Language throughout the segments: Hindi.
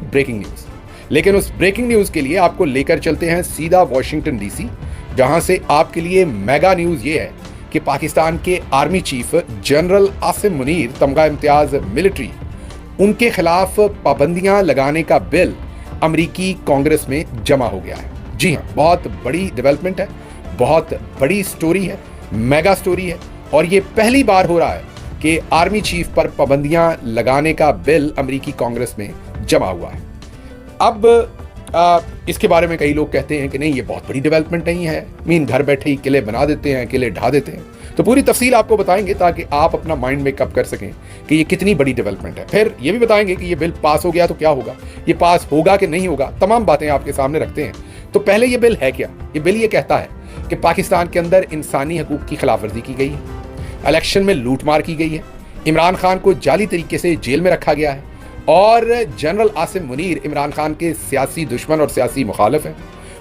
Breaking news. लेकिन उस ब्रेकिंग न्यूज़ के लिए आपको लेकर चलते हैं सीधा वॉशिंगटन डीसी, जहां से आपके लिए मेगा न्यूज़ ये है कि पाकिस्तान के army chief general Asim Munir तमगा इम्तियाज मिलिट्री, उनके खिलाफ पाबंदियां लगाने का बिल अमेरिकी कांग्रेस में जमा हो गया है। जी हाँ, बहुत बड़ी डेवलपमेंट है, बहुत बड़ी स्टोरी है, मेगा स्टोरी है, और ये पहली बार हो रहा है कि आर्मी चीफ पर पाबंदियां लगाने का बिल अमेरिकी कांग्रेस में जमा हुआ है। अब इसके बारे में कई लोग कहते हैं कि नहीं, ये बहुत बड़ी डेवलपमेंट नहीं है, घर बैठे ही किले बना देते हैं, किले ढा देते हैं। तो पूरी तफसील आपको बताएंगे ताकि आप अपना माइंड मेकअप कर सकें कि ये कितनी बड़ी डेवलपमेंट है। फिर ये भी बताएंगे कि ये बिल पास हो गया तो क्या होगा, ये पास होगा कि नहीं होगा, तमाम बातें आपके सामने रखते हैं। तो पहले ये बिल है क्या? ये बिल ये कहता है कि पाकिस्तान के अंदर इंसानी हकूक की खिलाफवर्जी की गई है, इलेक्शन में लूटमार की गई है, इमरान खान को जाली तरीके से जेल में रखा गया है, और जनरल आसिम मुनीर इमरान खान के सियासी दुश्मन और सियासी मुखालिफ हैं।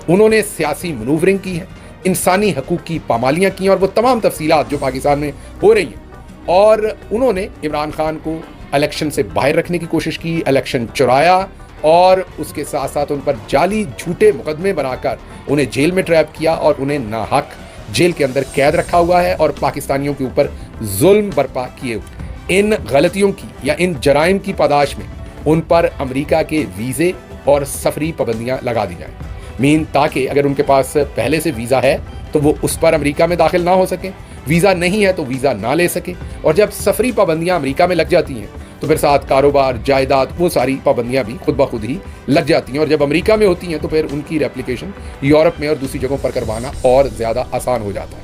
उन्होंने सियासी मनूवरिंग की है, इंसानी हकूक की पामालियाँ की हैं, और वो तमाम तफसीलात जो पाकिस्तान में हो रही हैं, और उन्होंने इमरान खान को इलेक्शन से बाहर रखने की कोशिश की, इलेक्शन चुराया, और उसके साथ साथ उन पर जाली झूठे मुकदमे बनाकर उन्हें जेल में ट्रैप किया और उन्हें नाहक जेल के अंदर कैद रखा हुआ है और पाकिस्तानियों के ऊपर जुल्म बर्पा किए हुए। इन गलतियों की या इन जराइम की पादाश में उन पर अमेरिका के वीज़े और सफरी पाबंदियां लगा दी जाएं, ताकि अगर उनके पास पहले से वीज़ा है तो वो उस पर अमेरिका में दाखिल ना हो सके, वीज़ा नहीं है तो वीज़ा ना ले सके, और जब सफरी पाबंदियां अमेरिका में लग जाती हैं तो फिर साथ कारोबार, जायदाद, वो सारी पाबंदियां भी खुद ब खुद ही लग जाती हैं, और जब अमेरिका में होती हैं तो फिर उनकी रेप्लिकेशन यूरोप में और दूसरी जगहों पर करवाना और ज़्यादा आसान हो जाता है।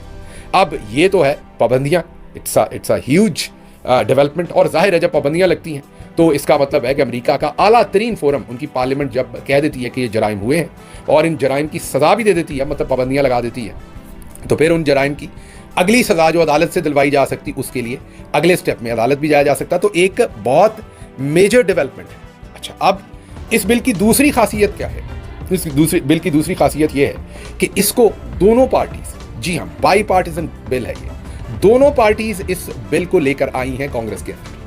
अब ये तो है पाबंदियाँ, इट्स अ ह्यूज डेवलपमेंट, और जाहिर है जब पाबंदियाँ लगती हैं तो इसका मतलब है कि अमेरिका का आला तरीन फोरम, उनकी पार्लियामेंट जब कह देती है कि ये जराइम हुए हैं और इन जराइम की सज़ा भी दे देती है, मतलब पाबंदियाँ लगा देती है, तो फिर उन जराइम की अगली सज़ा जो अदालत से दिलवाई जा सकती, उसके लिए अगले स्टेप में अदालत भी जाया जा सकता। तो एक बहुत मेजर डेवलपमेंट है। अच्छा, अब इस बिल की दूसरी खासियत क्या है? इस बिल की दूसरी खासियत यह है कि इसको दोनों पार्टीज, जी हाँ, बाई पार्टीजन बिल है ये, दोनों पार्टीज इस बिल को लेकर आई हैं कांग्रेस के अंदर।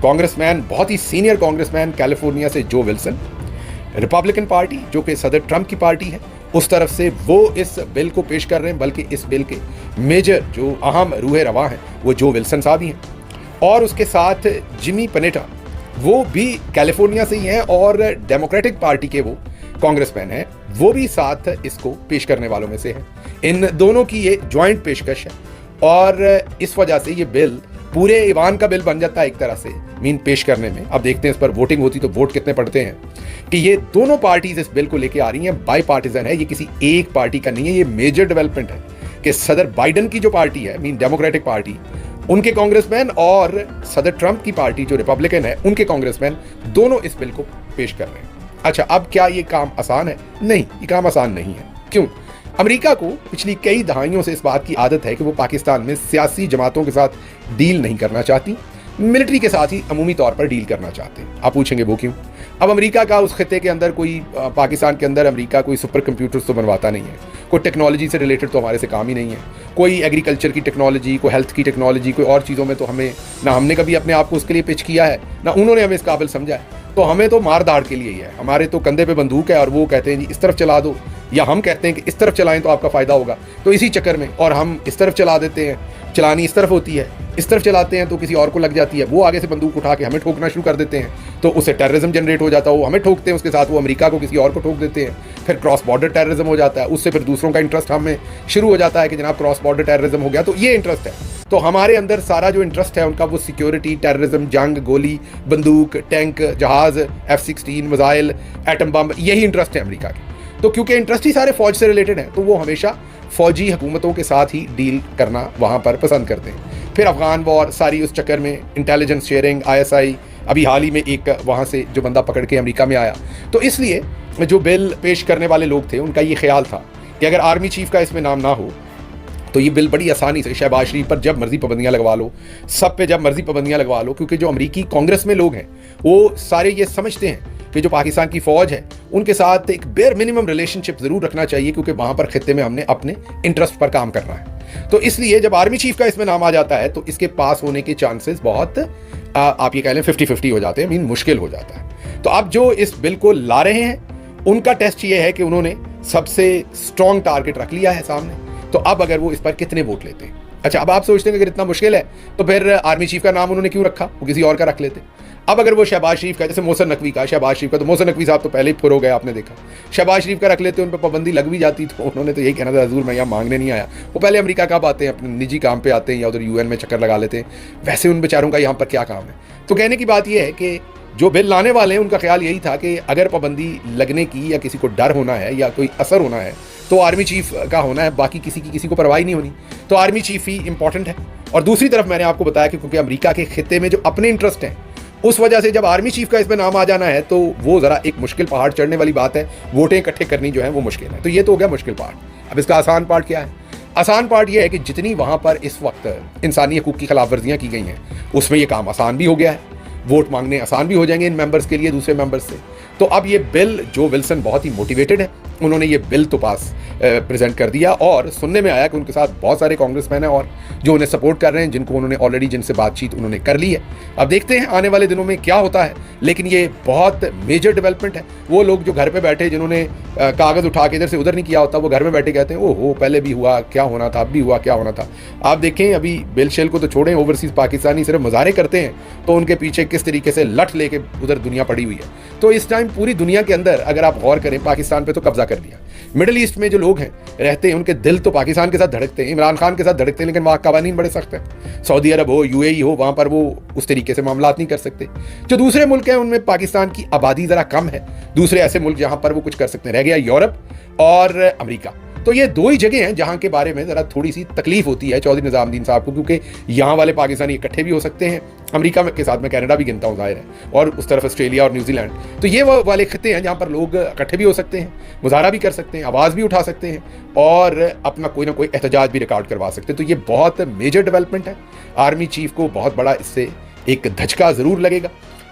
कांग्रेसमैन, बहुत ही सीनियर कांग्रेसमैन कैलिफोर्निया से जो विल्सन, रिपब्लिकन पार्टी जो कि सदर ट्रंप की पार्टी है, उस तरफ से वो इस बिल को पेश कर रहे हैं, बल्कि इस बिल के मेजर जो अहम रूह रवा हैं वो जो विल्सन साहब ही हैं, और उसके साथ जिमी पनेटा, वो भी कैलिफोर्निया से ही हैं और डेमोक्रेटिक पार्टी के वो कांग्रेसमैन हैं, वो भी साथ इसको पेश करने वालों में से हैं। इन दोनों की ये ज्वाइंट पेशकश है, और इस वजह से ये बिल पूरे ईवान का बिल बन जाता है एक तरह से पेश करने में। अब देखते हैं इस पर वोटिंग होती तो वोट कितने पड़ते हैं, कि ये दोनों पार्टीज इस बिल को लेके आ रही हैं, बाई पार्टीजन है, ये किसी एक पार्टी का नहीं है। ये मेजर डेवलपमेंट है कि सदर बाइडन की जो पार्टी है, डेमोक्रेटिक पार्टी, उनके कांग्रेसमैन, और सदर ट्रंप की पार्टी जो रिपब्लिकन है, उनके कांग्रेसमैन, दोनों इस बिल को पेश कर रहे हैं। अच्छा, अब क्या ये काम आसान है? नहीं, ये काम आसान नहीं है। क्यों? अमेरिका को पिछली कई दहाइयों से इस बात की आदत है कि वो पाकिस्तान में सियासी जमातों के साथ डील नहीं करना चाहती, मिलिट्री के साथ ही अमूमी तौर पर डील करना चाहते हैं। आप पूछेंगे वो क्यों? अब अमेरिका का उस खित्ते के अंदर कोई, पाकिस्तान के अंदर अमेरिका कोई सुपर कंप्यूटर्स तो बनवाता नहीं है, कोई टेक्नोलॉजी से रिलेटेड तो हमारे से काम ही नहीं है, कोई एग्रीकल्चर की टेक्नोलॉजी, कोई हेल्थ की टेक्नोलॉजी, कोई और चीज़ों में तो हमें ना, हमने कभी अपने आप को उसके लिए पिच किया है, ना उन्होंने हमें इस काबिल समझा है। तो हमें तो मार दाड़ के लिए ही है, हमारे तो कंधे पे बंदूक है और वो कहते हैं जी इस तरफ चला दो, या हम कहते हैं कि इस तरफ चलाएं तो आपका फ़ायदा होगा, तो इसी चक्कर में, और हम इस तरफ चला देते हैं, चलानी इस तरफ होती है, इस तरफ चलाते हैं तो किसी और को लग जाती है, वो आगे से बंदूक उठा के हमें ठोकना शुरू कर देते हैं, तो उससे टेररिज्म जनरेट हो जाता है, वो हमें ठोकते हैं, उसके साथ वो अमेरिका को किसी और को ठोक देते हैं, फिर क्रॉस बॉर्डर टेररिज्म हो जाता है, उससे फिर दूसरों का इंटरेस्ट हमें शुरू हो जाता है कि जनाब क्रॉस बॉर्डर टेररिज्म हो गया, तो ये इंटरेस्ट है। तो हमारे अंदर सारा जो इंटरेस्ट है उनका, वो सिक्योरिटी, टेररिज्म, जंग, गोली, बंदूक, टैंक, जहाज़, F-16 मिसाइल, एटम बम, यही इंटरेस्ट है अमेरिका के। तो क्योंकि इंटरेस्ट ही सारे फौज से रिलेटेड हैं, तो वो हमेशा फौजी हुकूमतों के साथ ही डील करना वहाँ पर पसंद करते हैं। फिर अफगान वॉर, सारी उस चक्कर में इंटेलिजेंस शेयरिंग, ISI, अभी हाल ही में एक वहाँ से जो बंदा पकड़ के अमेरिका में आया। तो इसलिए जो बिल पेश करने वाले लोग थे, उनका ये ख्याल था कि अगर आर्मी चीफ का इसमें नाम ना हो तो ये बिल बड़ी आसानी से शहबाज शरीफ पर जब मर्जी पाबंदियां लगवा लो, सब पे जब मर्जी पाबंदियां लगवा लो, क्योंकि जो अमेरिकी कांग्रेस में लोग हैं वो सारे ये समझते हैं कि जो पाकिस्तान की फ़ौज है उनके साथ एक बेयर मिनिमम रिलेशनशिप ज़रूर रखना चाहिए, क्योंकि वहाँ पर खित्ते में हमने अपने इंटरेस्ट पर काम करना है। तो इसलिए जब आर्मी चीफ का इसमें नाम आ जाता है तो इसके पास होने के चांसेस बहुत आप ये कह लें 50-50 हो जाते हैं, मीन मुश्किल हो जाता है। तो अब जो इस बिल को ला रहे हैं उनका टेस्ट ये है कि उन्होंने सबसे स्ट्रॉन्ग टारगेट रख लिया है सामने। तो अब अगर वो इस पर कितने वोट लेते हैं। अच्छा, अब आप सोचते हैं कि अगर इतना मुश्किल है तो फिर आर्मी चीफ का नाम उन्होंने क्यों रखा, वो किसी और का रख लेते। अब अगर वो शहबाज शरीफ का, जैसे मोहसिन नकवी का, शहबाज शरीफ का, तो मोहसिन नकवी साहब तो पहले ही फुर हो गए, आपने देखा। शहबाज शरीफ का रख लेते, उन पर पाबंदी लग भी जाती तो उन्होंने तो यही कहना था, हजूर मैं यहाँ मांगने नहीं आया। वो पहले अमेरिका कब आते हैं, अपने निजी काम पे आते हैं या उधर यूएन में चक्कर लगा लेते हैं, वैसे उन बेचारों का यहाँ पर क्या काम है। तो कहने की बात यह है कि जो बिल लाने वाले हैं उनका ख्याल यही था कि अगर पाबंदी लगने की या किसी को डर होना है या कोई असर होना है तो आर्मी चीफ का होना है, बाकी किसी को परवाह नहीं होनी। तो आर्मी चीफ ही इंपॉर्टेंट है। और दूसरी तरफ मैंने आपको बताया कि क्योंकि अमेरिका के खित्ते में जो अपने इंटरेस्ट हैं उस वजह से जब आर्मी चीफ का इसमें नाम आ जाना है तो वो ज़रा एक मुश्किल पहाड़ चढ़ने वाली बात है, वोटें इकट्ठे करनी जो है वो मुश्किल है। तो ये तो हो गया मुश्किल पार्ट। अब इसका आसान पार्ट क्या है? आसान पार्ट ये है कि जितनी वहाँ पर इस वक्त इंसानी हकूक़ की खिलाफ वर्जियाँ की गई हैं उसमें ये काम आसान भी हो गया है, वोट मांगने आसान भी हो जाएंगे इन मेंबर्स के लिए दूसरे मेंबर्स से। तो अब ये बिल, जो विल्सन बहुत ही मोटिवेटेड है, उन्होंने ये बिल तो पास प्रेजेंट कर दिया और सुनने में आया कि उनके साथ बहुत सारे कांग्रेसमैन हैं और जो उन्हें सपोर्ट कर रहे हैं, जिनको उन्होंने ऑलरेडी जिनसे बातचीत उन्होंने कर ली है। अब देखते हैं आने वाले दिनों में क्या होता है, लेकिन ये बहुत मेजर डेवलपमेंट है। वो लोग जो घर पे बैठे, जिन्होंने कागज़ उठा के इधर से उधर नहीं किया होता, वो घर में बैठे कहते हैं ओहो पहले भी हुआ क्या होना था, अब भी हुआ क्या होना था। आप देखें, अभी बिल शेल को तो छोड़ें, ओवरसीज़ पाकिस्तानी सिर्फ मुजाहरे करते हैं तो उनके पीछे किस तरीके से लठ लेके उधर दुनिया पड़ी हुई है। तो इस टाइम पूरी दुनिया के अंदर अगर आप गौर करें, पाकिस्तान पे तो कब्जा कर लिया। मिडिल ईस्ट में जो लोग हैं रहते हैं, उनके दिल तो पाकिस्तान के साथ धड़कते हैं, इमरान खान के साथ धड़कते हैं, लेकिन वहाँ कवानीन बड़े सख्त हैं। सऊदी अरब हो, यूएई हो, वहाँ पर वो उस तरीके से मामलात नहीं कर सकते। जो दूसरे मुल्क हैं उनमें पाकिस्तान की आबादी ज़रा कम है, दूसरे ऐसे मुल्क जहाँ पर वो कुछ कर सकते हैं। रह गया यूरोप और अमेरिका। तो ये दो ही जगह हैं जहाँ के बारे में ज़रा थोड़ी सी तकलीफ होती है चौधरी निज़ामुद्दीन साहब को, क्योंकि यहाँ वाले पाकिस्तानी इकट्ठे भी हो सकते हैं, अमेरिका के साथ में कनाडा भी गिनता हूँ ज़ाहिर है, और उस तरफ ऑस्ट्रेलिया और न्यूजीलैंड। तो ये वो वाले खत्ते हैं जहाँ पर लोग इकट्ठे भी हो सकते हैं, मुजाहरा भी कर सकते हैं, आवाज़ भी उठा सकते हैं और अपना कोई ना कोई एहतजाज भी रिकॉर्ड करवा सकते हैं। तो ये बहुत मेजर डेवलपमेंट है। आर्मी चीफ को बहुत बड़ा इससे एक धचका ज़रूर लगेगा।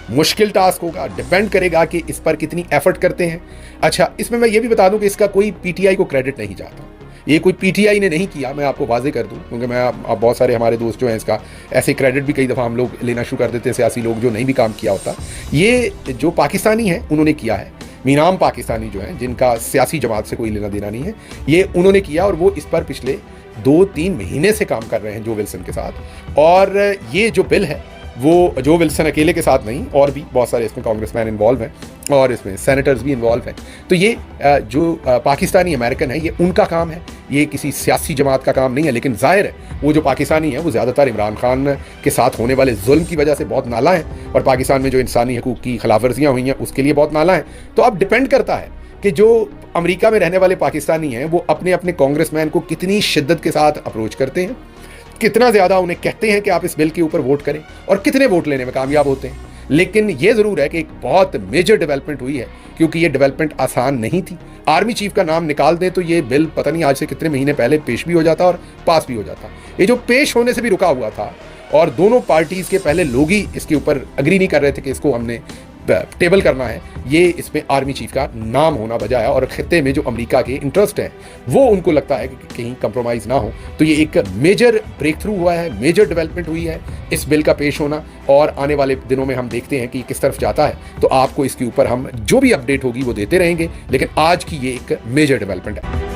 मुश्किल टास्क होगा, डिपेंड करेगा कि इस पर कितनी एफर्ट करते हैं। अच्छा, इसमें मैं ये भी बता दूं कि इसका कोई पीटीआई को क्रेडिट नहीं जाता, ये कोई पीटीआई ने नहीं किया, मैं आपको वाजे कर दूं, क्योंकि मैं आप बहुत सारे हमारे दोस्त जो हैं इसका ऐसे क्रेडिट भी कई दफ़ा हम लोग लेना शुरू कर देते हैं, सियासी लोग जो नहीं भी काम किया होता। ये जो पाकिस्तानी हैं उन्होंने किया है, मीनाम पाकिस्तानी जो हैं, जिनका सियासी जमात से कोई लेना देना नहीं है, ये उन्होंने किया और वो इस पर पिछले 2-3 महीने से काम कर रहे हैं जो विल्सन के साथ। और ये जो बिल है वो जो विल्सन अकेले के साथ नहीं, और भी बहुत सारे इसमें कांग्रेसमैन इन्वॉल्व हैं और इसमें सेनेटर्स भी इन्वॉल्व हैं। तो ये जो पाकिस्तानी अमेरिकन है, ये उनका काम है, ये किसी सियासी जमात का काम नहीं है। लेकिन जाहिर है वो जो पाकिस्तानी है वो ज़्यादातर इमरान खान के साथ होने वाले जुल्म की वजह से बहुत नाला है, और पाकिस्तान में जो इंसानी हकूक़ की खिलाफवर्जियाँ हुई हैं उसके लिए बहुत नाला है। तो अब डिपेंड करता है कि जो अमेरिका में रहने वाले पाकिस्तानी हैं वो अपने अपने कांग्रेसमैन को कितनी शिद्दत के साथ अप्रोच करते हैं, कितना ज़्यादा उन्हें कहते हैं कि आप इस बिल के ऊपर वोट करें, और कितने वोट लेने में कामयाब होते हैं। लेकिन ये ज़रूर है कि एक बहुत मेजर डेवलपमेंट हुई है, क्योंकि ये डेवलपमेंट आसान नहीं थी। आर्मी चीफ का नाम निकाल दें तो ये बिल पता नहीं आज से कितने महीने पहले पेश भी हो जाता और पास भी हो जाता। ये जो पेश होने से भी रुका हुआ था, और दोनों पार्टीज़ के पहले लोग ही इसके ऊपर अग्री नहीं कर रहे थे कि इसको हमने टेबल करना है, ये इसमें आर्मी चीफ का नाम होना वजह है। और खित्ते में जो अमेरिका के इंटरेस्ट हैं वो उनको लगता है कि कहीं कंप्रोमाइज़ ना हो। तो ये एक मेजर ब्रेक थ्रू हुआ है, मेजर डेवलपमेंट हुई है इस बिल का पेश होना, और आने वाले दिनों में हम देखते हैं कि किस तरफ जाता है। तो आपको इसके ऊपर हम जो भी अपडेट होगी वो देते रहेंगे, लेकिन आज की ये एक मेजर डेवलपमेंट है।